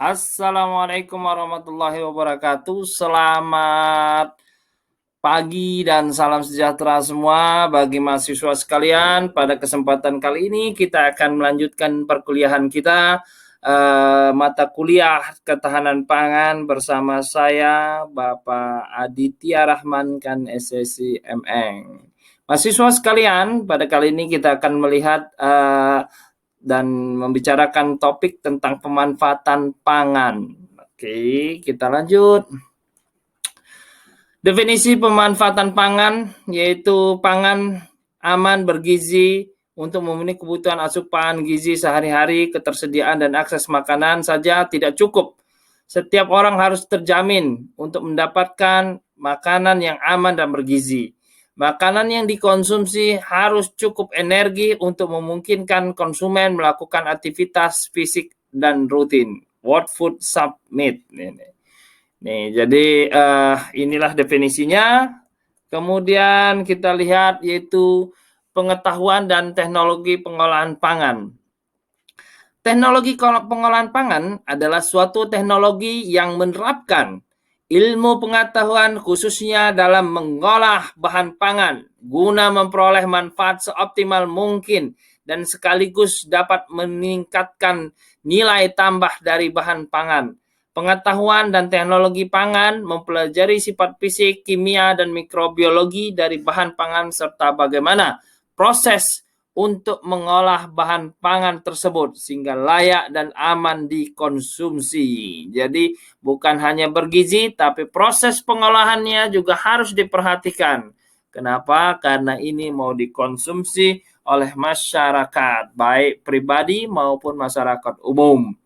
Assalamualaikum warahmatullahi wabarakatuh. Selamat pagi dan salam sejahtera semua bagi mahasiswa sekalian. Pada kesempatan kali ini kita akan melanjutkan perkuliahan kita mata kuliah ketahanan pangan bersama saya Bapak Aditya Rahman kan SSI MN. Mahasiswa sekalian, pada kali ini kita akan melihat dan membicarakan topik tentang pemanfaatan pangan. Oke, kita lanjut. Definisi pemanfaatan pangan yaitu pangan aman bergizi untuk memenuhi kebutuhan asupan gizi sehari-hari, ketersediaan dan akses makanan saja tidak cukup. Setiap orang harus terjamin untuk mendapatkan makanan yang aman dan bergizi. Makanan yang dikonsumsi harus cukup energi untuk memungkinkan konsumen melakukan aktivitas fisik dan rutin. What food submit. Nih, jadi inilah definisinya. Kemudian kita lihat yaitu pengetahuan dan teknologi pengolahan pangan. Teknologi pengolahan pangan adalah suatu teknologi yang menerapkan ilmu pengetahuan khususnya dalam mengolah bahan pangan guna memperoleh manfaat seoptimal mungkin dan sekaligus dapat meningkatkan nilai tambah dari bahan pangan. Pengetahuan dan teknologi pangan mempelajari sifat fisik, kimia, dan mikrobiologi dari bahan pangan serta bagaimana proses untuk mengolah bahan pangan tersebut sehingga layak dan aman dikonsumsi. Jadi bukan hanya bergizi, tapi proses pengolahannya juga harus diperhatikan. Kenapa? Karena ini mau dikonsumsi oleh masyarakat, baik pribadi maupun masyarakat umum.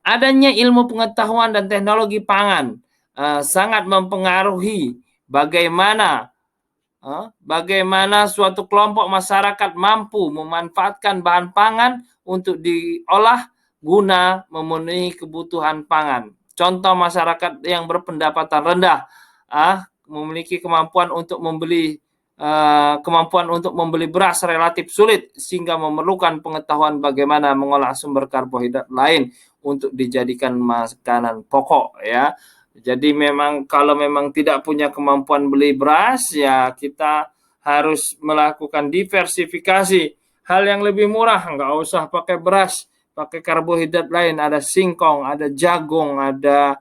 Adanya ilmu pengetahuan dan teknologi pangan sangat mempengaruhi bagaimana suatu kelompok masyarakat mampu memanfaatkan bahan pangan untuk diolah guna memenuhi kebutuhan pangan. Contoh masyarakat yang berpendapatan rendah memiliki kemampuan untuk membeli beras relatif sulit sehingga memerlukan pengetahuan bagaimana mengolah sumber karbohidrat lain untuk dijadikan makanan pokok ya. Jadi memang kalau memang tidak punya kemampuan beli beras ya kita harus melakukan diversifikasi hal yang lebih murah, nggak usah pakai beras, pakai karbohidrat lain, ada singkong, ada jagung, ada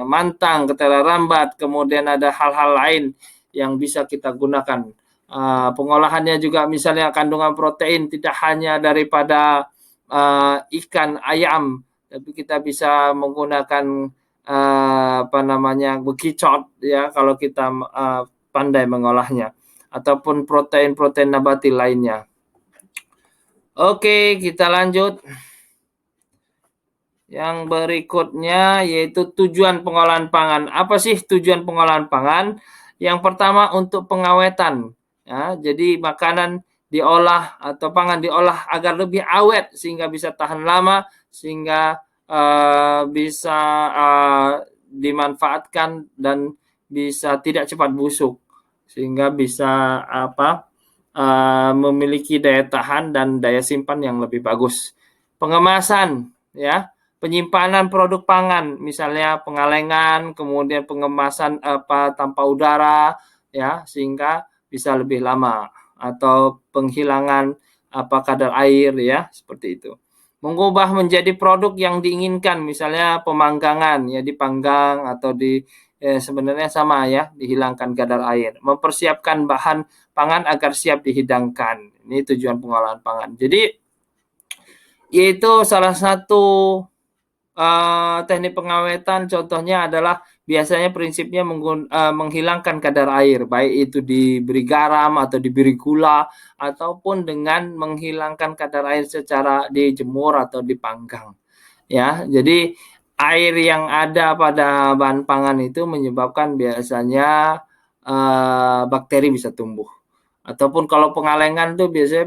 mantang, ketela rambat, kemudian ada hal-hal lain yang bisa kita gunakan. Pengolahannya juga misalnya kandungan protein tidak hanya daripada ikan, ayam, tapi kita bisa menggunakan bekicot ya kalau kita pandai mengolahnya ataupun protein-protein nabati lainnya. Oke, kita lanjut. Yang berikutnya yaitu tujuan pengolahan pangan. Apa sih tujuan pengolahan pangan? Yang pertama untuk pengawetan. Ya, jadi makanan diolah atau pangan diolah agar lebih awet sehingga bisa tahan lama, sehingga bisa dimanfaatkan dan bisa tidak cepat busuk, sehingga bisa memiliki daya tahan dan daya simpan yang lebih bagus. Pengemasan, ya, penyimpanan produk pangan, misalnya pengalengan, kemudian pengemasan tanpa udara, ya, sehingga bisa lebih lama, atau penghilangan kadar air, ya, seperti itu. Mengubah menjadi produk yang diinginkan, misalnya pemanggangan, ya, dipanggang atau sebenarnya sama ya, dihilangkan kadar air. Mempersiapkan bahan pangan agar siap dihidangkan. Ini tujuan pengolahan pangan. Jadi yaitu salah satu teknik pengawetan, contohnya adalah biasanya prinsipnya menghilangkan kadar air, baik itu diberi garam atau diberi gula, ataupun dengan menghilangkan kadar air secara dijemur atau dipanggang. Ya, jadi air yang ada pada bahan pangan itu menyebabkan biasanya bakteri bisa tumbuh. Ataupun kalau pengalengan tuh biasanya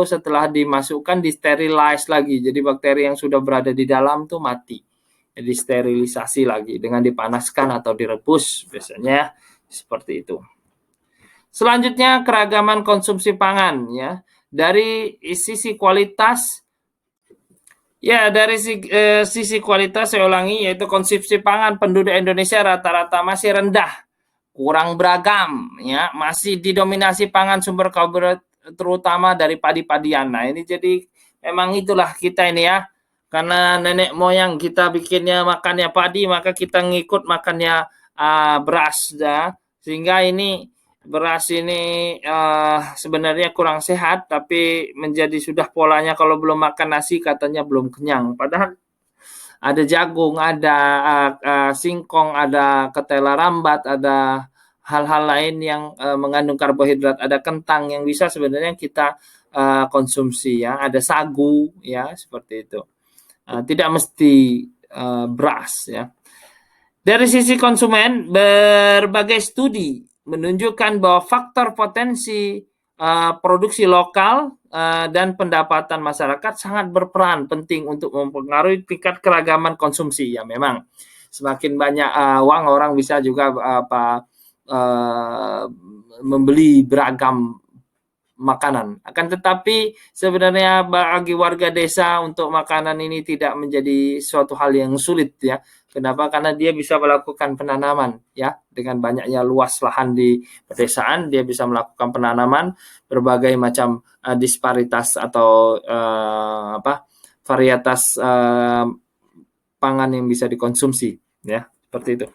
setelah dimasukkan disterilize lagi. Jadi bakteri yang sudah berada di dalam tuh mati. Jadi sterilisasi lagi dengan dipanaskan atau direbus biasanya seperti itu. Selanjutnya keragaman konsumsi pangan ya. Dari sisi kualitas Ya, dari sisi kualitas saya ulangi, yaitu konsumsi pangan penduduk Indonesia rata-rata masih rendah, kurang beragam, ya, masih didominasi pangan sumber karbohidrat terutama dari padi-padian. Nah, ini jadi memang itulah kita ini ya, karena nenek moyang kita bikinnya makannya padi, maka kita ngikut makannya beras, ya. Sehingga ini beras ini sebenarnya kurang sehat, tapi menjadi sudah polanya kalau belum makan nasi katanya belum kenyang. Padahal ada jagung, ada singkong, ada ketela rambat, ada hal-hal lain yang mengandung karbohidrat, ada kentang yang bisa sebenarnya kita konsumsi ya, ada sagu ya seperti itu. Tidak mesti beras ya. Dari sisi konsumen, berbagai studi menunjukkan bahwa faktor potensi produksi lokal dan pendapatan masyarakat sangat berperan penting untuk mempengaruhi tingkat keragaman konsumsi. Ya memang semakin banyak uang orang bisa juga membeli beragam makanan. Akan tetapi sebenarnya bagi warga desa untuk makanan ini tidak menjadi suatu hal yang sulit ya. Kenapa? Karena dia bisa melakukan penanaman ya, dengan banyaknya luas lahan di pedesaan dia bisa melakukan penanaman berbagai macam disparitas atau varietas pangan yang bisa dikonsumsi ya, seperti itu.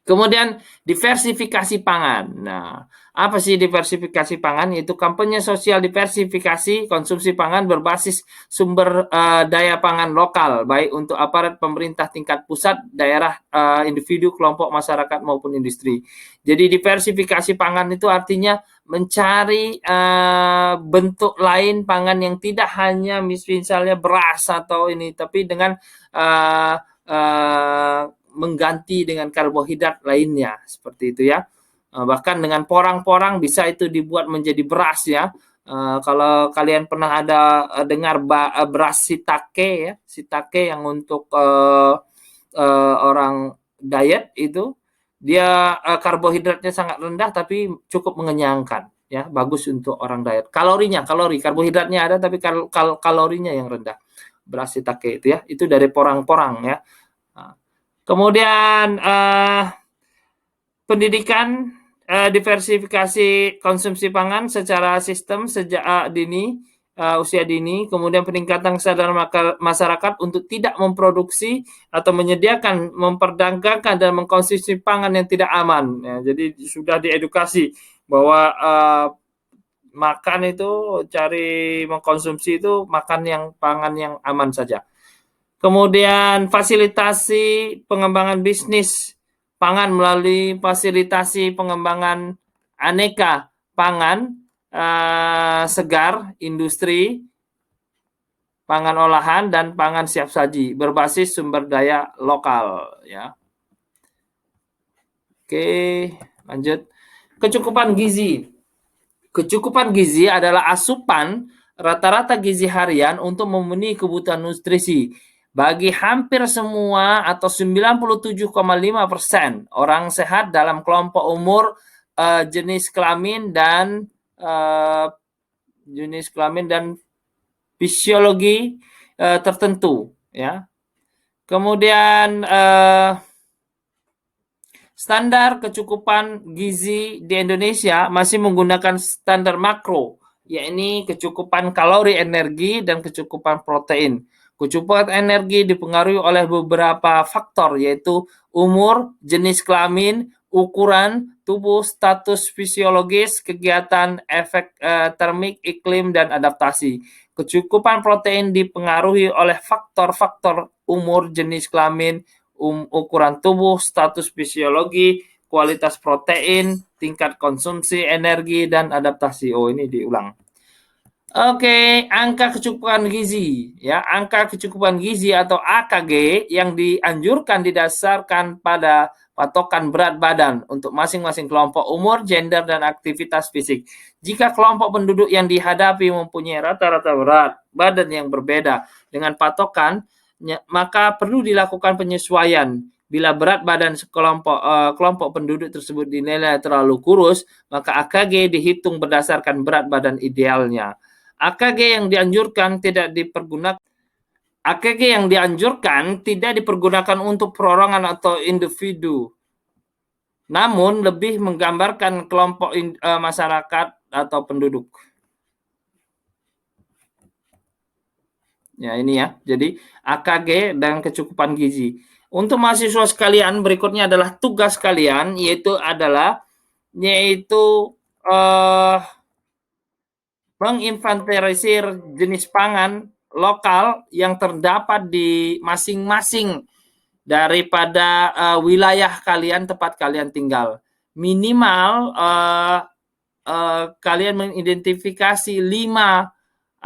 Kemudian diversifikasi pangan. Nah, apa sih diversifikasi pangan? Yaitu kampanye sosial diversifikasi konsumsi pangan berbasis sumber daya pangan lokal, baik untuk aparat pemerintah tingkat pusat, daerah, individu, kelompok masyarakat maupun industri. Jadi diversifikasi pangan itu artinya mencari bentuk lain pangan yang tidak hanya misalnya beras atau ini, tapi dengan mengganti dengan karbohidrat lainnya seperti itu ya. Bahkan dengan porang-porang bisa itu dibuat menjadi beras ya. Kalau kalian pernah ada dengar beras shiitake ya, shiitake yang untuk orang diet itu dia karbohidratnya sangat rendah tapi cukup mengenyangkan ya, bagus untuk orang diet. Karbohidratnya ada tapi kalorinya yang rendah. Beras shiitake itu ya, itu dari porang-porang ya. Kemudian pendidikan diversifikasi konsumsi pangan secara sistem sejak usia dini, kemudian peningkatan kesadaran masyarakat untuk tidak memproduksi atau menyediakan, memperdagangkan dan mengkonsumsi pangan yang tidak aman. Ya, jadi sudah diedukasi bahwa makan itu mengkonsumsi itu makan yang pangan yang aman saja. Kemudian fasilitasi pengembangan bisnis pangan melalui fasilitasi pengembangan aneka pangan segar, industri, pangan olahan, dan pangan siap saji berbasis sumber daya lokal. Ya. Oke, lanjut. Kecukupan gizi. Kecukupan gizi adalah asupan rata-rata gizi harian untuk memenuhi kebutuhan nutrisi bagi hampir semua atau 97,5% orang sehat dalam kelompok umur jenis kelamin dan fisiologi tertentu ya. Kemudian standar kecukupan gizi di Indonesia masih menggunakan standar makro, yakni kecukupan kalori, energi, dan kecukupan protein. Kecukupan energi dipengaruhi oleh beberapa faktor, yaitu umur, jenis kelamin, ukuran tubuh, status fisiologis, kegiatan, efek termik, iklim, dan adaptasi. Kecukupan protein dipengaruhi oleh faktor-faktor umur, jenis kelamin, ukuran tubuh, status fisiologi, kualitas protein, tingkat konsumsi energi, dan adaptasi. Oh, ini diulang. Oke, angka kecukupan gizi ya, angka kecukupan gizi atau AKG yang dianjurkan didasarkan pada patokan berat badan untuk masing-masing kelompok umur, gender, dan aktivitas fisik. Jika kelompok penduduk yang dihadapi mempunyai rata-rata berat badan yang berbeda dengan patokan, maka perlu dilakukan penyesuaian. Bila berat badan kelompok penduduk tersebut dinilai terlalu kurus, maka AKG dihitung berdasarkan berat badan idealnya. AKG yang dianjurkan tidak dipergunakan. AKG yang dianjurkan tidak dipergunakan untuk perorangan atau individu, namun lebih menggambarkan kelompok masyarakat atau penduduk. Ya, ini ya. Jadi AKG dan kecukupan gizi. Untuk mahasiswa sekalian, berikutnya adalah tugas kalian, yaitu menginventarisir jenis pangan lokal yang terdapat di masing-masing daripada wilayah kalian, tempat kalian tinggal. Minimal kalian mengidentifikasi 5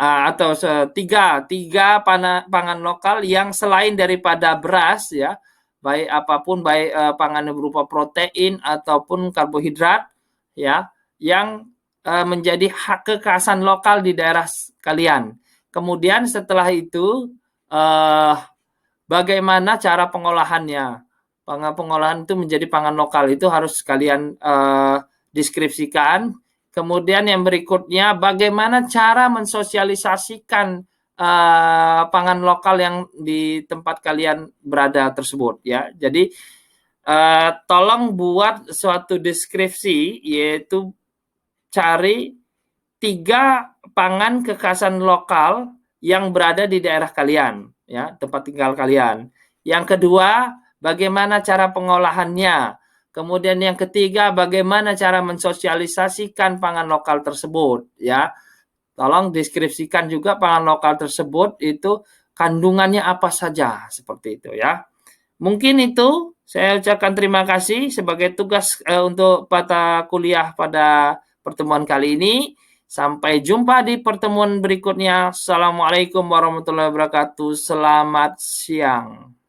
atau tiga pangan lokal yang selain daripada beras, ya, baik apapun, baik pangan berupa protein ataupun karbohidrat, ya, yang menjadi hak kekhasan lokal di daerah kalian. Kemudian setelah itu bagaimana cara pengolahannya? Pengolahan itu menjadi pangan lokal itu harus kalian deskripsikan. Kemudian yang berikutnya, bagaimana cara mensosialisasikan pangan lokal yang di tempat kalian berada tersebut, ya. Jadi tolong buat suatu deskripsi, yaitu cari 3 pangan kekhasan lokal yang berada di daerah kalian, ya, tempat tinggal kalian. Yang kedua, bagaimana cara pengolahannya. Kemudian yang ketiga, bagaimana cara mensosialisasikan pangan lokal tersebut, ya. Tolong deskripsikan juga pangan lokal tersebut itu kandungannya apa saja, seperti itu, ya. Mungkin itu saya ucapkan terima kasih sebagai tugas untuk mata kuliah pada pertemuan kali ini. Sampai jumpa di pertemuan berikutnya. Assalamualaikum warahmatullahi wabarakatuh. Selamat siang.